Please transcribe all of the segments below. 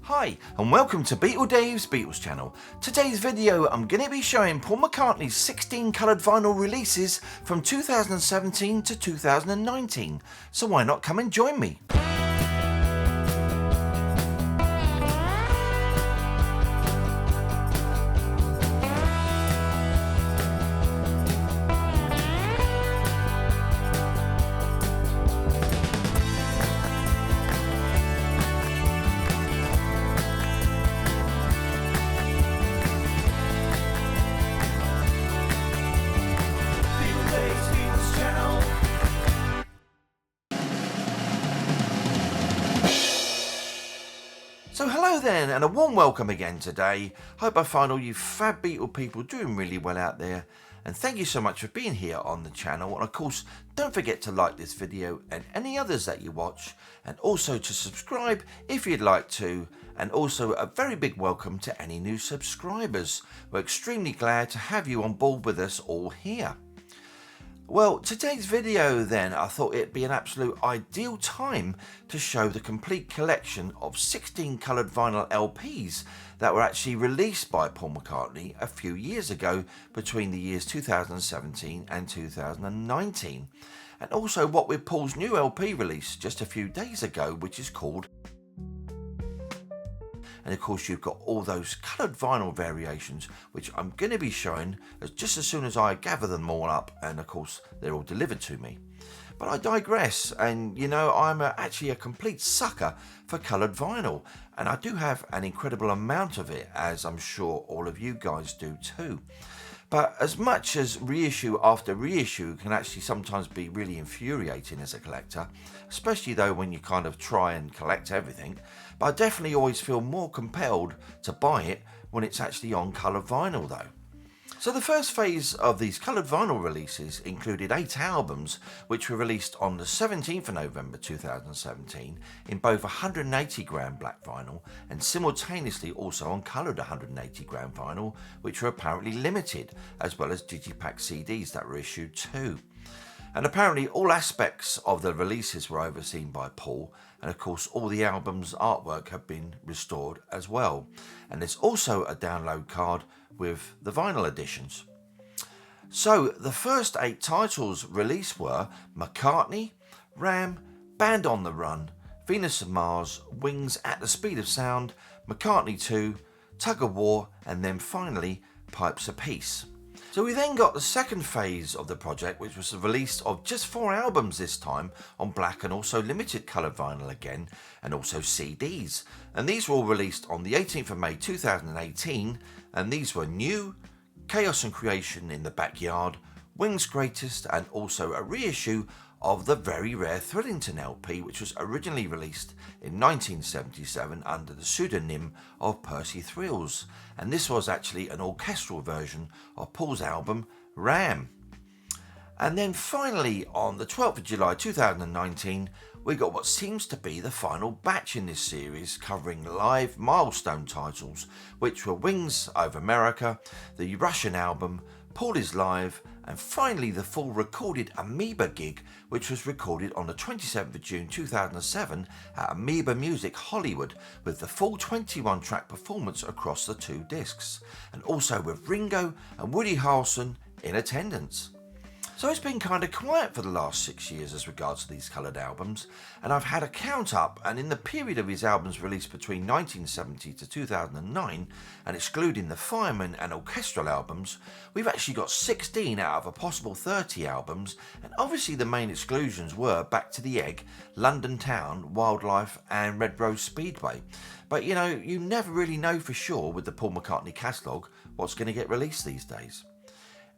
Hi and welcome to Beatle Dave's Beatles channel. Today's video I'm going to be showing Paul McCartney's 16 coloured vinyl releases from 2017 to 2019, so why not come and join me? So hello then, and a warm welcome again today. Hope I find all you fab Beatle people doing really well out there, and thank you so much for being here on the channel. And of course, don't forget to like this video and any others that you watch, and also to subscribe if you'd like to, and also a very big welcome to any new subscribers. We're extremely glad to have you on board with us all here. Well, today's video then, I thought it'd be an absolute ideal time to show the complete collection of 16 coloured vinyl LPs that were actually released by Paul McCartney a few years ago between the years 2017 and 2019. And also what with Paul's new LP release just a few days ago, which is called... And of course you've got all those coloured vinyl variations, which I'm going to be showing just as soon as I gather them all up, and of course they're all delivered to me. But I digress, and you know, I'm actually a complete sucker for coloured vinyl, and I do have an incredible amount of it, as I'm sure all of you guys do too. But as much as reissue after reissue can actually sometimes be really infuriating as a collector, especially though when you kind of try and collect everything, but I definitely always feel more compelled to buy it when it's actually on coloured vinyl though. So the first phase of these coloured vinyl releases included 8 albums which were released on the 17th of November 2017 in both 180 gram black vinyl and simultaneously also on coloured 180 gram vinyl, which were apparently limited, as well as digipack CDs that were issued too. And apparently all aspects of the releases were overseen by Paul, and of course all the album's artwork have been restored as well. And there's also a download card with the vinyl editions. So the first 8 titles released were McCartney, Ram, Band on the Run, Venus and Mars, Wings at the Speed of Sound, McCartney 2, Tug of War, and then finally Pipes of Peace. So we then got the second phase of the project, which was the release of just 4 albums this time on black and also limited coloured vinyl again, and also CDs. And these were all released on the 18th of May 2018, and these were New, Chaos and Creation in the Backyard, Wings Greatest, and also a reissue of the very rare Thrillington LP, which was originally released in 1977 under the pseudonym of Percy Thrills, and this was actually an orchestral version of Paul's album Ram. And then finally on the 12th of July 2019 we got what seems to be the final batch in this series, covering live milestone titles, which were Wings Over America, the Russian album, Paul is Live, and finally the full recorded Amoeba gig, which was recorded on the 27th of June 2007 at Amoeba Music Hollywood, with the full 21 track performance across the 2 discs, and also with Ringo and Woody Harrelson in attendance. So it's been kind of quiet for the last 6 years as regards to these coloured albums, and I've had a count up, and in the period of his albums released between 1970 to 2009, and excluding the Fireman and orchestral albums, we've actually got 16 out of a possible 30 albums, and obviously the main exclusions were Back to the Egg, London Town, Wildlife and Red Rose Speedway. But you know, you never really know for sure with the Paul McCartney catalogue what's going to get released these days.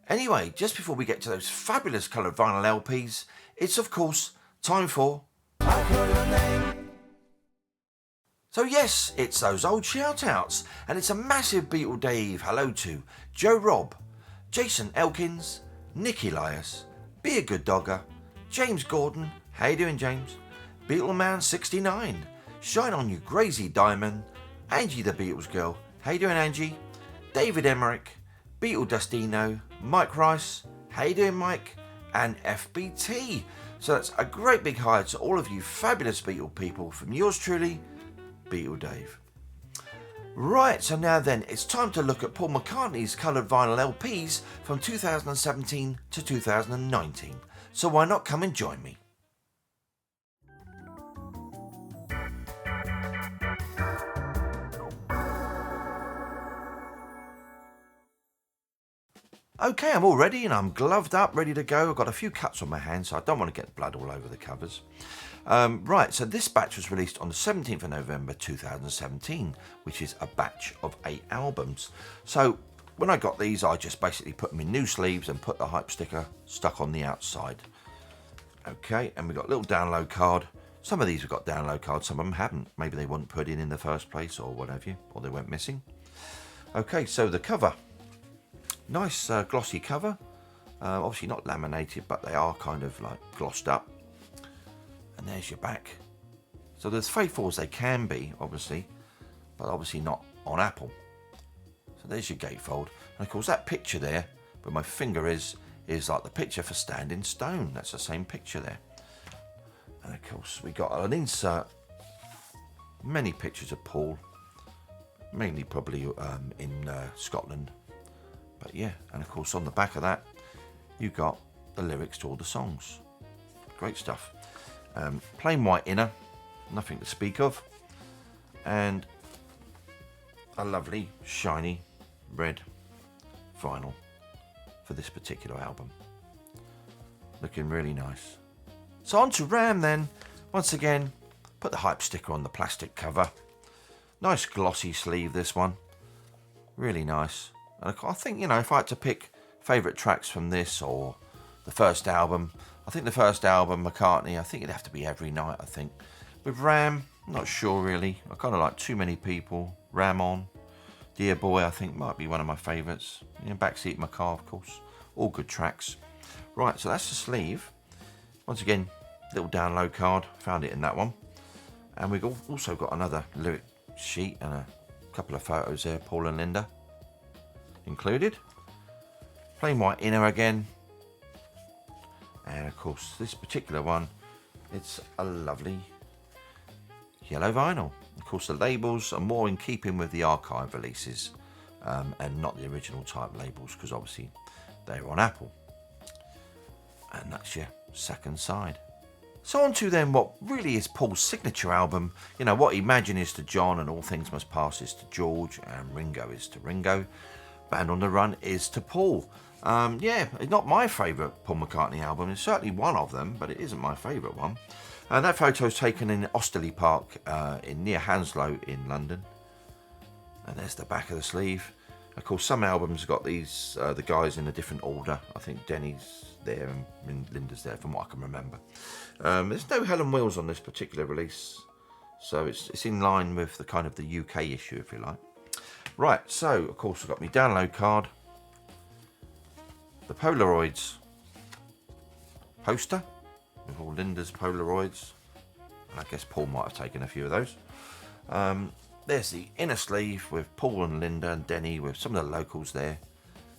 Anyway, just before we get to those fabulous coloured vinyl LPs, it's of course time for I Call Your Name. So yes, it's those old shout-outs, and it's a massive Beatle Dave hello to Joe Robb, Jason Elkins, Nick Elias, Be a Good Dogger, James Gordon, how you doing James, Beatleman 69, Shine On You Crazy Diamond, Angie the Beatles Girl, how you doing Angie, David Emmerich, Beatle Dustino, Mike Rice, how you doing Mike, and FBT. So that's a great big hi to all of you fabulous Beatle people from yours truly, Beatle Dave. Right, so now then, it's time to look at Paul McCartney's coloured vinyl LPs from 2017 to 2019. So why not come and join me? Okay, I'm all ready and I'm gloved up, ready to go. I've got a few cuts on my hands, so I don't want to get blood all over the covers. Right, so this batch was released on the 17th of November 2017, which is a batch of 8 albums. So when I got these, I just basically put them in new sleeves and put the hype sticker stuck on the outside. Okay, and we got a little download card. Some of these have got download cards, some of them haven't. Maybe they weren't put in the first place or what have you, or they went missing. Okay, so the cover. Nice glossy cover, obviously not laminated, but they are kind of like glossed up. And there's your back. So they're as faithful as they can be, obviously, but obviously not on Apple. So there's your gatefold. And of course that picture there, where my finger is like the picture for Standing Stone. That's the same picture there. And of course we got an insert, many pictures of Paul, mainly probably in Scotland. But yeah, and of course on the back of that, you got the lyrics to all the songs. Great stuff. Plain white inner, nothing to speak of. And a lovely, shiny, red vinyl for this particular album. Looking really nice. So on to RAM then. Once again, put the hype sticker on the plastic cover. Nice glossy sleeve, this one. Really nice. And I think, you know, if I had to pick favourite tracks from this or the first album, I think the first album, McCartney, I think it'd have to be Every Night, I think. With Ram, not sure really. I kind of like Too Many People, Ram On, Dear Boy, I think might be one of my favourites. You know, Backseat in My Car, of course. All good tracks. Right, so that's the sleeve. Once again, little download card. Found it in that one. And we've also got another lyric sheet and a couple of photos there, Paul and Linda included. Plain white inner again. And of course, this particular one, it's a lovely yellow vinyl. Of course, the labels are more in keeping with the archive releases and not the original type labels, because obviously they're on Apple. And that's your second side. So on to then what really is Paul's signature album. You know, what Imagine is to John and All Things Must Pass is to George and Ringo is to Ringo. Band on the Run is to Paul. Yeah, it's not my favourite Paul McCartney album. It's certainly one of them, but it isn't my favourite one. That photo is taken in Osterley Park near Hounslow in London. And there's the back of the sleeve. Of course, some albums have got these, the guys in a different order. I think Denny's there and Linda's there, from what I can remember. There's no Helen Wheels on this particular release. So it's in line with the kind of the UK issue, if you like. Right, so of course I've got my download card, the Polaroids poster with all Linda's Polaroids, and I guess Paul might have taken a few of those. There's the inner sleeve with Paul and Linda and Denny with some of the locals there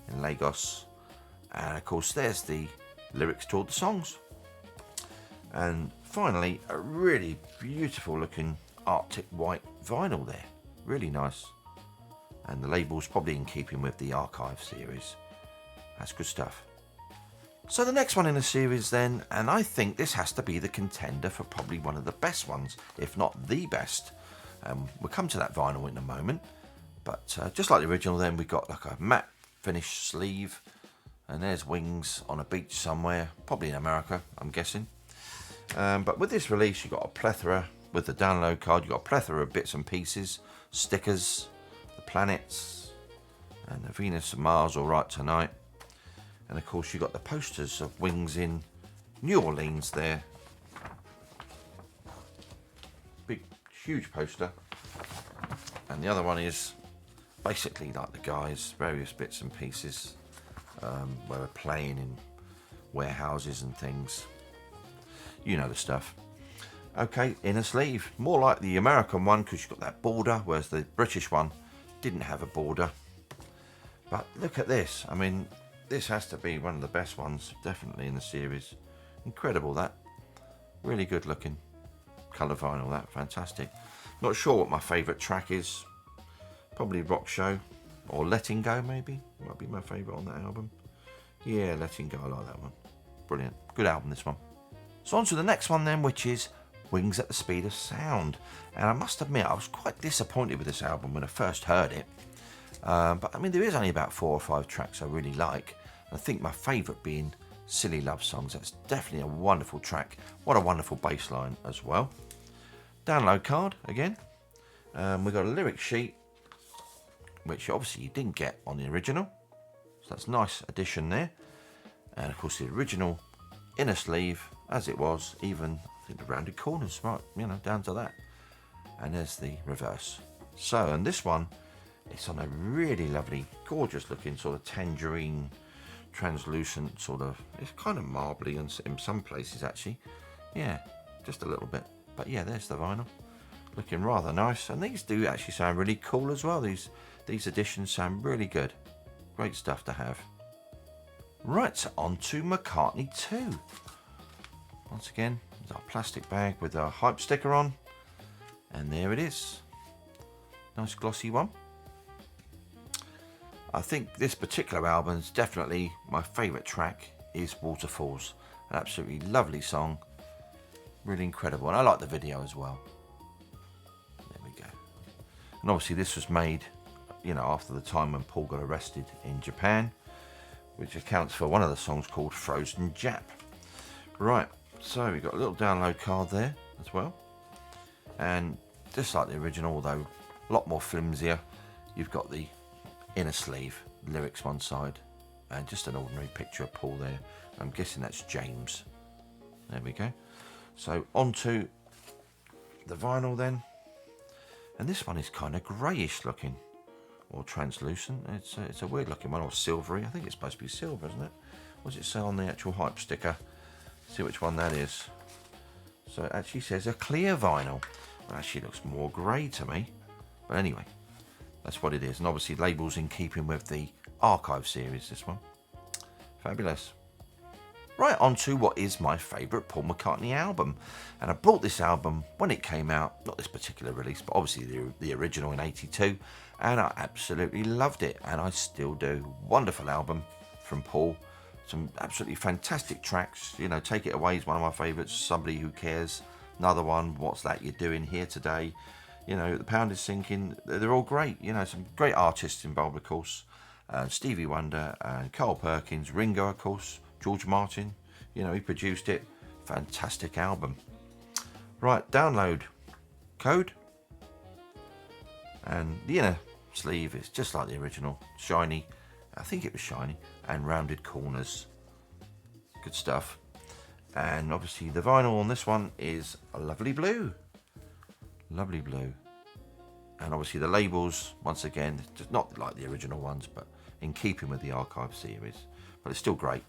in Lagos, and of course there's the lyrics to all the songs. And finally, a really beautiful looking Arctic white vinyl there, really nice. And the label's probably in keeping with the Archive series. That's good stuff. So the next one in the series then, and I think this has to be the contender for probably one of the best ones, if not the best. We'll come to that vinyl in a moment. But just like the original then, we've got like a matte finish sleeve. And there's Wings on a beach somewhere, probably in America, I'm guessing. But with this release, you've got a plethora, with the download card, you've got a plethora of bits and pieces, stickers, the planets, and the Venus and Mars All Right Tonight. And of course, you've got the posters of Wings in New Orleans there. Big, huge poster. And the other one is basically like the guys, various bits and pieces, where we're playing in warehouses and things. You know the stuff. Okay, inner sleeve. More like the American one because you've got that border, whereas the British one didn't have a border. But look at this. I mean, this has to be one of the best ones, definitely, in the series. Incredible, that. Really good looking colour vinyl, that. Fantastic. Not sure what my favourite track is. Probably Rock Show or Letting Go, maybe. Might be my favourite on that album. Yeah, Letting Go, I like that one. Brilliant. Good album, this one. So on to the next one then, which is Wings at the Speed of Sound. And I must admit, I was quite disappointed with this album when I first heard it. But I mean, there is only about 4 or 5 tracks I really like. I think my favourite being Silly Love Songs. That's definitely a wonderful track. What a wonderful bass line as well. Download card again. We've got a lyric sheet, which obviously you didn't get on the original. So that's a nice addition there. And of course the original inner sleeve, as it was, even I think the rounded corners, right, you know, down to that. And there's the reverse. So, and this one, it's on a really lovely, gorgeous looking sort of tangerine, translucent sort of, it's kind of marbly in some places actually. Yeah, just a little bit. But yeah, there's the vinyl. Looking rather nice. And these do actually sound really cool as well. These editions sound really good. Great stuff to have. Right, on to McCartney 2. Once again, there's our plastic bag with our hype sticker on. And there it is. Nice glossy one. I think this particular album is definitely my favourite track is Waterfalls. An absolutely lovely song. Really incredible. And I like the video as well. There we go. And obviously this was made, you know, after the time when Paul got arrested in Japan, which accounts for one of the songs called Frozen Jap. Right, so we've got a little download card there as well. And just like the original, although a lot more flimsier, you've got the inner sleeve, lyrics one side, and just an ordinary picture of Paul there. I'm guessing that's James. There we go. So onto the vinyl then. And this one is kind of greyish looking, or translucent. It's a weird looking one, or silvery. I think it's supposed to be silver, isn't it? What does it say on the actual hype sticker? See which one that is. So it actually says a clear vinyl. Well, actually looks more grey to me. But anyway, that's what it is. And obviously labels in keeping with the Archive series, this one. Fabulous. Right, on to what is my favourite Paul McCartney album. And I bought this album when it came out, not this particular release, but obviously the original in '82. And I absolutely loved it, and I still do. Wonderful album from Paul. Some absolutely fantastic tracks. You know, Take It Away is one of my favourites. Somebody Who Cares. Another one, What's That You're Doing Here Today. You know, The Pound Is Sinking. They're all great. You know, some great artists involved, of course. Stevie Wonder and Carl Perkins. Ringo, of course. George Martin. You know, he produced it. Fantastic album. Right, download code. And the inner sleeve is just like the original. Shiny. I think it was shiny. And rounded corners. Good stuff. And obviously the vinyl on this one is a lovely blue. Lovely blue. And obviously the labels, once again, just not like the original ones, but in keeping with the Archive series. But it's still great.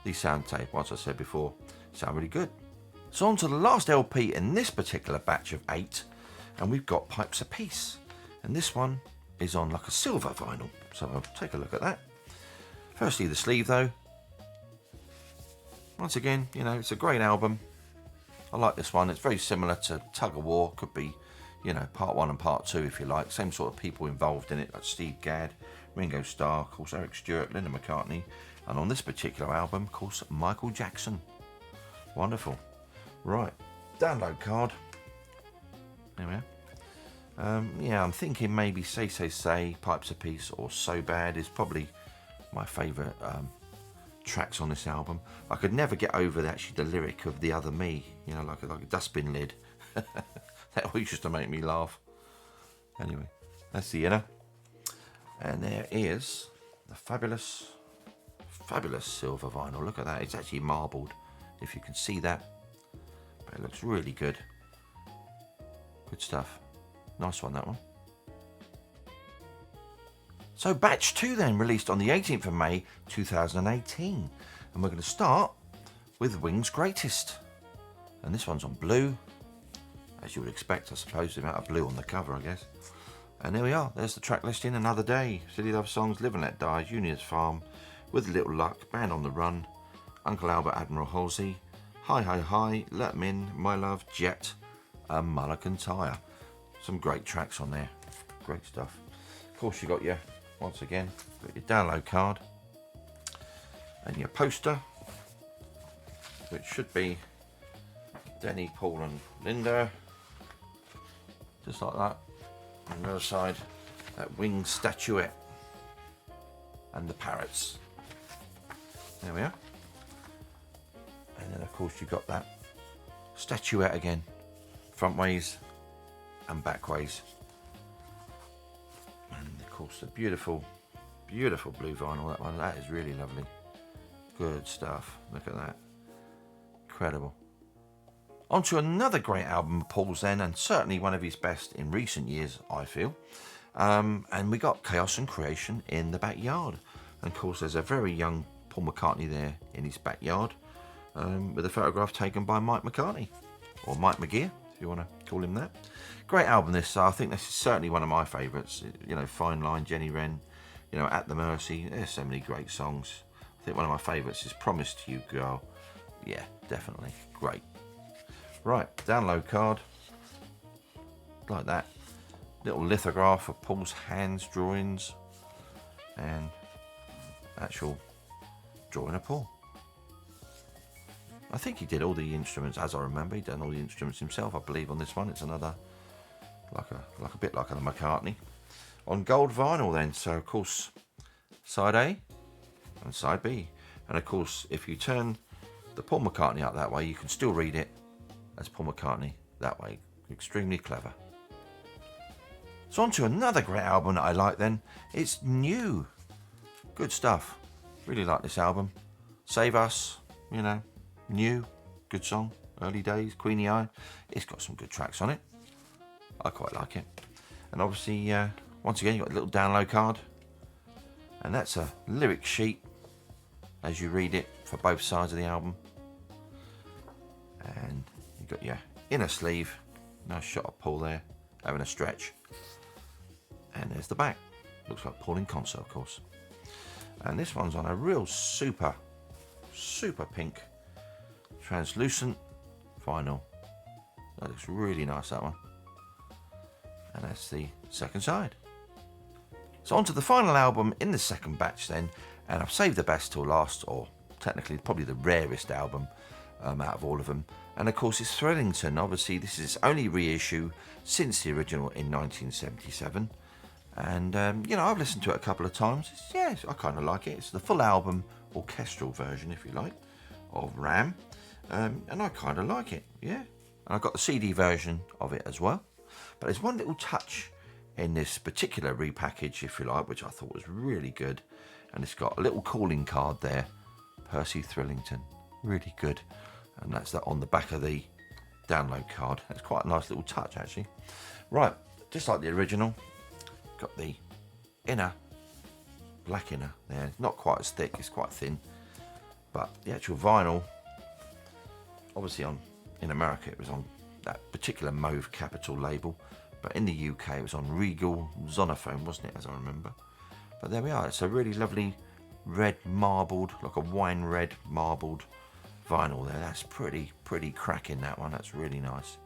These sound tape, once I said before, sound really good. So on to the last LP in this particular batch of 8. And we've got Pipes of Peace. And this one is on like a silver vinyl. So I'll take a look at that. Firstly, the sleeve though. Once again, you know, it's a great album. I like this one. It's very similar to Tug of War. Could be, you know, part 1 and part 2 if you like. Same sort of people involved in it, like Steve Gadd, Ringo Starr, of course Eric Stewart, Linda McCartney. And on this particular album, of course, Michael Jackson. Wonderful. Right, download card. There we are. Yeah, I'm thinking maybe Say, Pipes of Peace, or So Bad is probably my favourite tracks on this album. I could never get over the lyric of The Other Me, you know, like a dustbin lid. That always used to make me laugh. Anyway, that's the inner. And there is the fabulous silver vinyl. Look at that. It's actually marbled, if you can see that. But it looks really good. Good stuff. Nice one, that one. So batch 2 then, released on the 18th of May 2018. And we're going to start with Wings Greatest. And this one's on blue. As you would expect, I suppose, the amount of blue on the cover, I guess. And there we are. There's the track listing. Another Day, Silly Love Songs, Live and Let Die, Junior's Farm, With Little Luck, Band on the Run, Uncle Albert, Admiral Halsey, Hi Hi Hi, Let 'Em In, My Love, Jet, and Mulligan Tire. Some great tracks on there. Great stuff. Of course, you got your, once again, got your download card and your poster, which should be Denny, Paul and Linda, just like that. On the other side, that winged statuette and the parrots. There we are. And then of course you've got that statuette again, front ways and back ways. And of course the beautiful, beautiful blue vinyl, that one, that is really lovely. Good stuff, look at that. Incredible. On to another great album of Paul's then, and certainly one of his best in recent years, I feel. And we got Chaos and Creation in the Backyard. And of course there's a very young Paul McCartney there in his backyard, with a photograph taken by Mike McCartney, or Mike McGear, if you want to call him that. Great album this, I think this is certainly one of my favourites. You know, Fine Line, Jenny Wren, you know, At the Mercy, there's so many great songs. I think one of my favourites is Promise to You Girl. Yeah, definitely, great. Right, download card, like that. Little lithograph of Paul's hands drawings and actual drawing of Paul. I think he did all the instruments, as I remember. He done all the instruments himself, I believe, on this one. It's another, like a bit like a McCartney. On gold vinyl then, so of course, side A and side B. And of course, if you turn the Paul McCartney up that way, you can still read it as Paul McCartney that way. Extremely clever. So on to another great album that I like then. It's New. Good stuff. Really like this album. Save Us, you know, New, good song. Early Days, Queenie Eye. It's got some good tracks on it. I quite like it. And obviously, once again, you've got a little download card. And that's a lyric sheet as you read it for both sides of the album. And you've got your inner sleeve. Nice shot of Paul there, having a stretch. And there's the back. Looks like Paul in concert, of course. And this one's on a real super pink translucent vinyl. That looks really nice, that one. And that's the second side. So on to the final album in the second batch then, and I've saved the best till last, or technically probably the rarest album out of all of them. And of course it's Thrillington. Obviously this is its only reissue since the original in 1977. And, you know, I've listened to it a couple of times. I kind of like it. It's the full album, orchestral version, if you like, of Ram. And I kind of like it, yeah. And I've got the CD version of it as well. But there's one little touch in this particular repackage, if you like, which I thought was really good. And it's got a little calling card there, Percy Thrillington. Really good. And that's that on the back of the download card. It's quite a nice little touch, actually. Right, just like the original. Got the inner, black inner there. Not quite as thick, it's quite thin. But the actual vinyl, obviously in America it was on that particular Mauve Capital label. But in the UK it was on Regal Zonophone, wasn't it, as I remember. But there we are. It's a really lovely red marbled, like a wine red marbled vinyl there. That's pretty cracking, that one. That's really nice.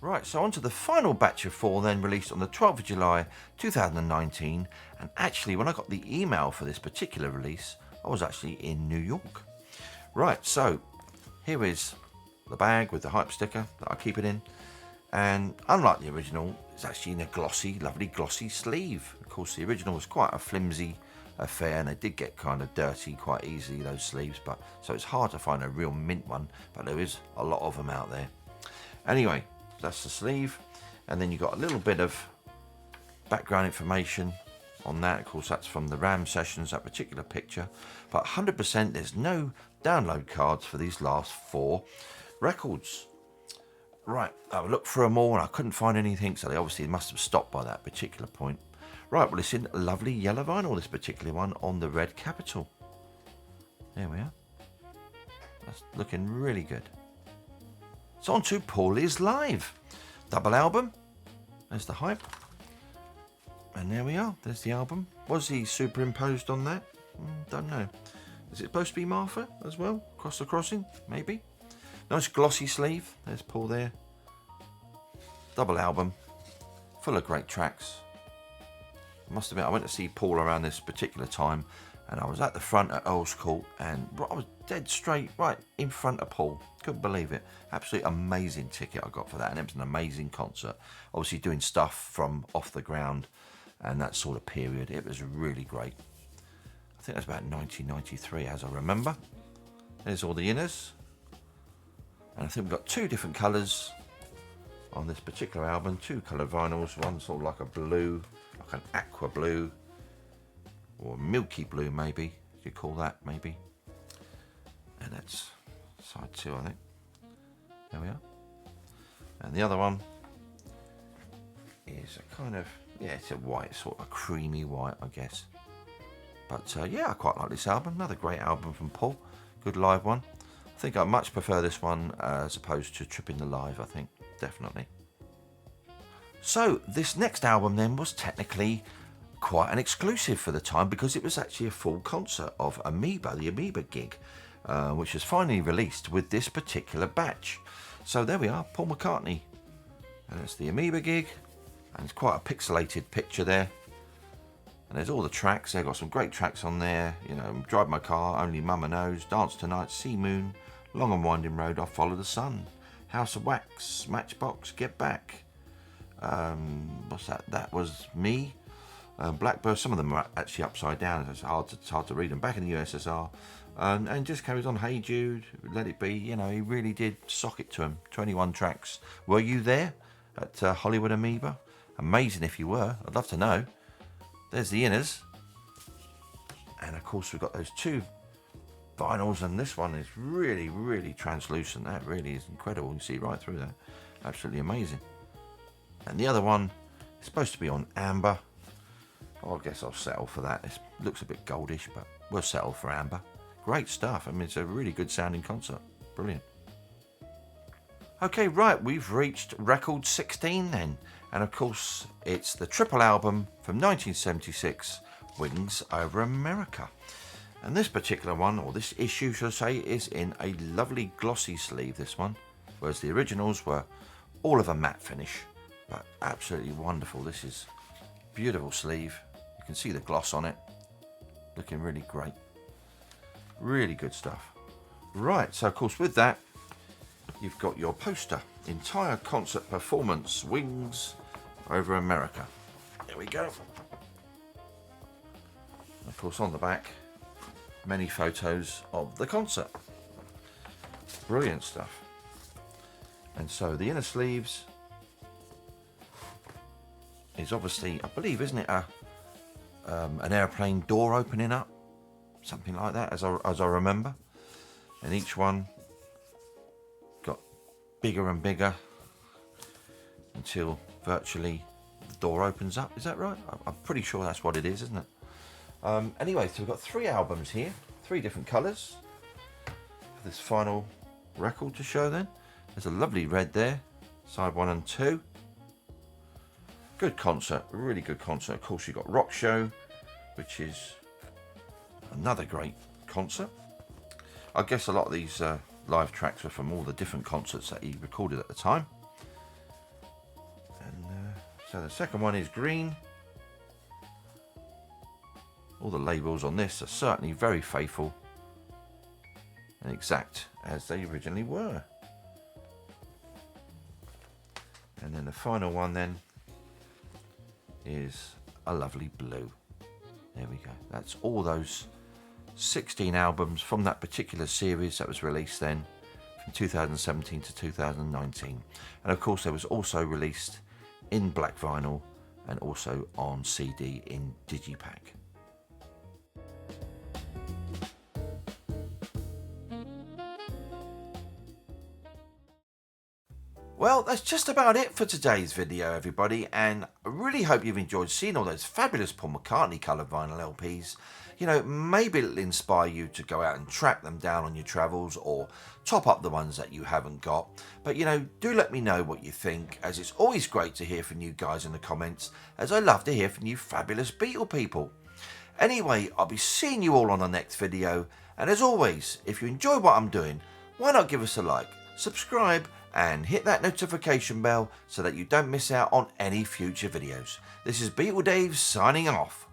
Right, so on to the final batch of 4 then, released on the 12th of July 2019. And actually, when I got the email for this particular release, I was actually in New York. Right, so here is the bag with the hype sticker that I keep it in. And unlike the original, it's actually in a glossy, lovely glossy sleeve. Of course, the original was quite a flimsy affair, and they did get kind of dirty quite easily, those sleeves. But so it's hard to find a real mint one, but there is a lot of them out there. Anyway, that's the sleeve, and then you've got a little bit of background information on that. Of course, that's from the Ram sessions, that particular picture. But 100%, there's no download cards for these last 4 records. Right, I looked through them all and I couldn't find anything, so they obviously must have stopped by that particular point. Right, well, it's in lovely yellow vinyl, this particular one, on the red Capital. There we are. That's looking really good. So on to Paul Is Live. Double album. There's the hype. And there we are. There's the album. Was he superimposed on that? Don't know. Is it supposed to be Martha as well? Across the crossing? Maybe. Nice glossy sleeve. There's Paul there. Double album. full of great tracks. I must admit, I went to see Paul around this particular time, and I was at the front at Earl's Court, and I was dead straight right in front of Paul. Couldn't believe it. Absolutely amazing ticket I got for that, and it was an amazing concert. Obviously doing stuff from Off the Ground and that sort of period. It was really great. I think that's about 1993, as I remember. There's all the inners, and I think we've got two different colours on this particular album. Two coloured vinyls. One sort of like a blue, like an aqua blue, or milky blue, maybe you call that, maybe. And that's side 2, I think. There we are. And the other one is a kind of, yeah, it's a white, sort of a creamy white, I guess. But yeah, I quite like this album. Another great album from Paul. Good live one. I think I much prefer this one as opposed to Tripping the Live, I think, definitely. So this next album then was technically quite an exclusive for the time, because it was actually a full concert of Amoeba, the Amoeba gig, which was finally released with this particular batch. So there we are, Paul McCartney, and it's the Amoeba gig, and it's quite a pixelated picture there, and there's all the tracks. They've got some great tracks on there, you know, Drive My Car, Only Mama Knows, Dance Tonight, Sea Moon, Long and Winding Road, I Follow the Sun, House of Wax, Matchbox, Get Back, what's that? That Was Me, Blackbird. Some of them are actually upside down, it's hard to read them. Back in the USSR, and just carries on. Hey Jude, Let It Be. You know, he really did sock it to him. 21 tracks. Were you there at Hollywood Amoeba? Amazing if you were. I'd love to know. There's the inners, and of course we've got those two vinyls, and this one is really, really translucent. That really is incredible. You can see right through there. Absolutely amazing. And the other one is supposed to be on amber. I guess I'll settle for that. It looks a bit goldish, but we'll settle for amber. Great stuff. I mean, it's a really good sounding concert. Brilliant. Okay, right, we've reached record 16 then. And of course, it's the triple album from 1976, Wings Over America. And this particular one, or this issue, should I say, is in a lovely glossy sleeve, this one. Whereas the originals were all of a matte finish. But absolutely wonderful. This is beautiful sleeve. You can see the gloss on it. Looking really great. Really good stuff. Right, so of course with that, you've got your poster. Entire concert performance, Wings Over America. There we go. Of course on the back, many photos of the concert. Brilliant stuff. And so the inner sleeves is obviously, I believe, isn't it, an airplane door opening up, something like that, as I remember. And each one got bigger and bigger until virtually the door opens up. Is that right? I'm pretty sure that's what it is, isn't it? Anyway, so we've got 3 albums here, 3 different colours for this final record to show then. There's a lovely red there, side 1 and 2. Good concert, really good concert. Of course, you've got Rock Show, which is another great concert. I guess a lot of these live tracks were from all the different concerts that he recorded at the time. And so the second one is Green. All the labels on this are certainly very faithful and exact as they originally were. And then the final one then is a lovely blue. There we go. That's all those 16 albums from that particular series that was released then from 2017 to 2019. And of course, there was also released in black vinyl and also on CD in Digipack. Well, that's just about it for today's video, everybody, and I really hope you've enjoyed seeing all those fabulous Paul McCartney coloured vinyl LPs. You know, maybe it'll inspire you to go out and track them down on your travels or top up the ones that you haven't got. But, you know, do let me know what you think, as it's always great to hear from you guys in the comments, as I love to hear from you fabulous Beatle people. Anyway, I'll be seeing you all on the next video, and as always, if you enjoy what I'm doing, why not give us a like, subscribe, and hit that notification bell so that you don't miss out on any future videos. This is Beatle Dave signing off.